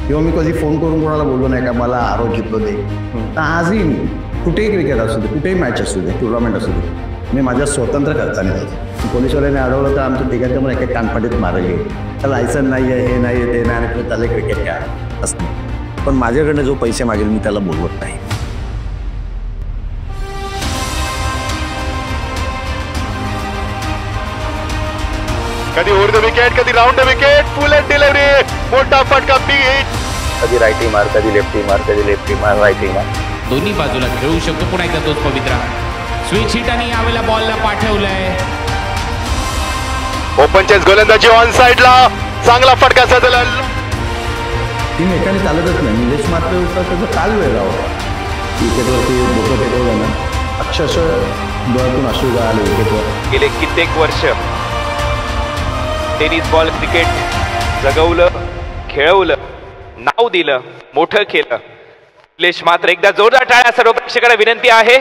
किंवा मी कधी फोन करून कोणाला बोललो नाही का मला आरोप जिंकलो दे. तर आजही कुठेही क्रिकेट असू दे, कुठेही मॅच असू दे, टुर्नामेंट असू दे, मी माझ्या स्वतंत्र खर्चाने जायचं. पोलिसवाल्याने अडवलं तर आमच्या तिघांच्या मला एक कानफाटीत मारली. तर लायसन नाही आहे, हे नाही आहे, ते नाही आणि त्याला क्रिकेट काय असतं. पण माझ्याकडनं जो पैसे मागेल मी त्याला बोलवत नाही. कधी ओव्हर द विकेट, कधी round the wicket, full end delivery, मोठा फटका, बिग हिट. कधी रायटी मार, कधी लेफ्टी मार, कधी लेफ्टी मार, रायटी मार. दोन्ही बाजूला खेळू शकतो. पुन्हा एकदा तोच पवित्रा स्विच हिट आणि यावेळेला बॉलला पाठवलंय. ओपन चेस गोलंदाजी ऑन साइडला, चांगला फटका सजला. टीम एकाने चालतच नाही. निलेश मात्र त्याचा काल वेगळा होता. विकेटवरती डोकं टेकवलं ना, अक्षरशः डोळ्यातून अश्रू गळाले विकेटवर. गेले कित्येक वर्ष टेनिस बॉल क्रिकेट जगवलं, खेळवलं, नाव दिलं, मोठं केलं. निलेश मात्र एकदा जोरदार टाळ्या सर्व प्रेक्षकांना विनंती आहे.